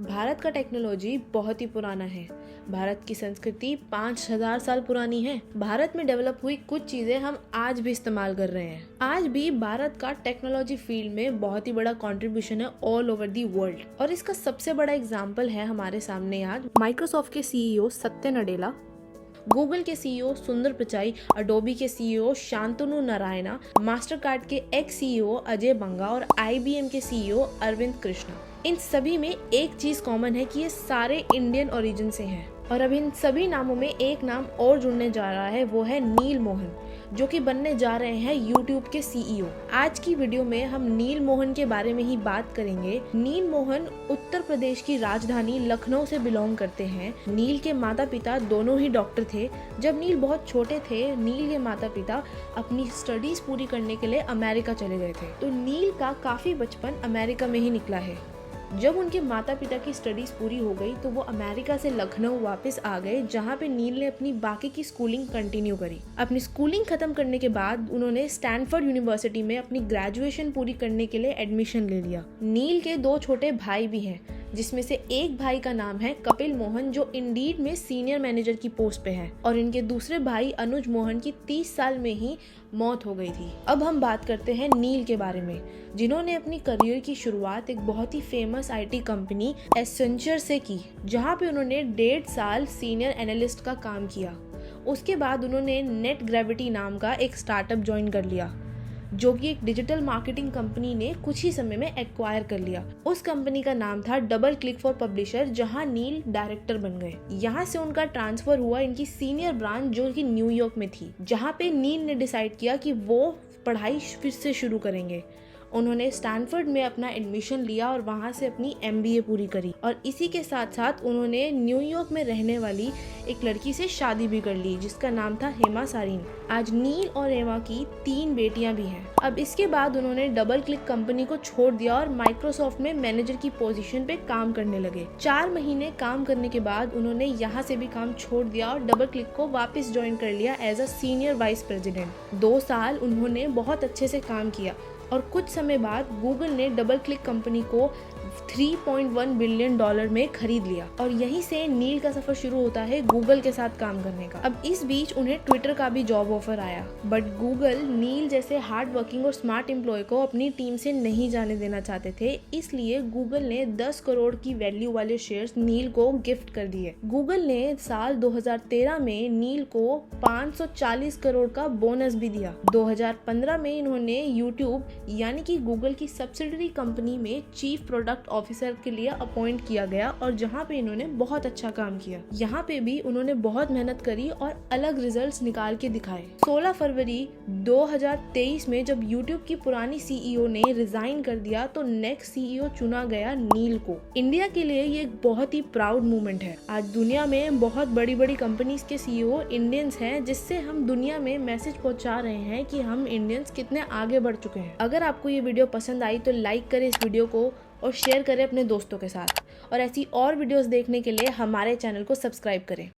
भारत का टेक्नोलॉजी बहुत ही पुराना है। भारत की संस्कृति 5000 साल पुरानी है। भारत में डेवलप हुई कुछ चीजें हम आज भी इस्तेमाल कर रहे हैं। आज भी भारत का टेक्नोलॉजी फील्ड में बहुत ही बड़ा कंट्रीब्यूशन है ऑल ओवर दी वर्ल्ड। और इसका सबसे बड़ा एग्जाम्पल है हमारे सामने आज माइक्रोसॉफ्ट के सीईओ सत्य नडेला, गूगल के सीईओ सुंदर पिचाई, अडोबी के सीईओ शांतनु नारायणा, मास्टरकार्ड के एक्स सीईओ अजय बंगा और आईबीएम के सीईओ अरविंद कृष्णा। इन सभी में एक चीज कॉमन है कि ये सारे इंडियन ओरिजिन से हैं। और अब इन सभी नामों में एक नाम और जुड़ने जा रहा है, वो है नील मोहन, जो कि बनने जा रहे हैं यूट्यूब के सीईओ। आज की वीडियो में हम नील मोहन के बारे में ही बात करेंगे। नील मोहन उत्तर प्रदेश की राजधानी लखनऊ से बिलोंग करते हैं। नील के माता पिता दोनों ही डॉक्टर थे। जब नील बहुत छोटे थे, नील के माता पिता अपनी स्टडीज पूरी करने के लिए अमेरिका चले गए थे। तो नील का काफी बचपन अमेरिका में ही निकला है। जब उनके माता पिता की स्टडीज पूरी हो गई तो वो अमेरिका से लखनऊ वापस आ गए, जहाँ पे नील ने अपनी बाकी की स्कूलिंग कंटिन्यू करी। अपनी स्कूलिंग खत्म करने के बाद उन्होंने स्टैनफोर्ड यूनिवर्सिटी में अपनी ग्रेजुएशन पूरी करने के लिए एडमिशन ले लिया। नील के 2 छोटे भाई भी हैं, जिसमें से एक भाई का नाम है कपिल मोहन, जो इंडीड में सीनियर मैनेजर की पोस्ट पे है, और इनके दूसरे भाई अनुज मोहन की 30 साल में ही मौत हो गई थी। अब हम बात करते हैं नील के बारे में, जिन्होंने अपनी करियर की शुरुआत एक बहुत ही फेमस आईटी कंपनी एसेंचर से की, जहां पे उन्होंने 1.5 साल सीनियर एनालिस्ट का काम किया। उसके बाद उन्होंने नेट ग्रेविटी नाम का एक स्टार्टअप ज्वाइन कर लिया, जो कि एक डिजिटल मार्केटिंग कंपनी ने कुछ ही समय में एक्वायर कर लिया। उस कंपनी का नाम था डबल क्लिक फॉर पब्लिशर, जहां नील डायरेक्टर बन गए। यहाँ से उनका ट्रांसफर हुआ इनकी सीनियर ब्रांच, जो कि न्यूयॉर्क में थी, जहाँ पे नील ने डिसाइड किया कि वो पढ़ाई फिर से शुरू करेंगे। उन्होंने स्टैनफोर्ड में अपना एडमिशन लिया और वहाँ से अपनी MBA पूरी करी, और इसी के साथ साथ उन्होंने न्यूयॉर्क में रहने वाली एक लड़की से शादी भी कर ली, जिसका नाम था हेमा सारीन। आज नील और हेमा की 3 बेटियां भी हैं। अब इसके बाद उन्होंने डबल क्लिक कंपनी को छोड़ दिया और माइक्रोसॉफ्ट में मैनेजर की पोजीशन पे काम करने लगे। 4 महीने काम करने के बाद उन्होंने यहाँ से भी काम छोड़ दिया और डबल क्लिक को वापस ज्वाइन कर लिया as a senior vice president. 2 साल उन्होंने बहुत अच्छे से काम किया और कुछ समय बाद गूगल ने डबल क्लिक कंपनी को $3.1 बिलियन में खरीद लिया, और यहीं से नील का सफर शुरू होता है गूगल के साथ काम करने का। अब इस बीच उन्हें ट्विटर का भी जॉब ऑफर आया, बट गूगल नील जैसे हार्ड वर्किंग और स्मार्ट एम्प्लॉय को अपनी टीम से नहीं जाने देना चाहते थे। इसलिए गूगल ने 10 करोड़ की वैल्यू वाले शेयर्स नील को गिफ्ट कर दिए। गूगल ने साल 2013 में नील को 540 करोड़ का बोनस भी दिया। 2015 में इन्होंने यूट्यूब यानी कि गूगल की सब्सिडरी कंपनी में चीफ प्रोडक्ट ऑफिसर के लिए अपॉइंट किया गया, और जहां पे इन्होंने बहुत अच्छा काम किया। यहाँ पे भी उन्होंने बहुत मेहनत करी और अलग रिजल्ट्स निकाल के दिखाए। 16 फरवरी 2023 में जब यूट्यूब की पुरानी सीईओ ने रिजाइन कर दिया, तो नेक्स्ट सीईओ चुना गया नील को। इंडिया के लिए ये एक बहुत ही प्राउड मोमेंट है। आज दुनिया में बहुत बड़ी बड़ी कंपनीज के सीईओ इंडियंस हैं, जिससे हम दुनिया में मैसेज पहुंचा रहे हैं कि हम इंडियंस कितने आगे बढ़ चुके हैं। अगर आपको ये वीडियो पसंद आई तो लाइक करें इस वीडियो को और शेयर करें अपने दोस्तों के साथ, और ऐसी और वीडियोस देखने के लिए हमारे चैनल को सब्सक्राइब करें।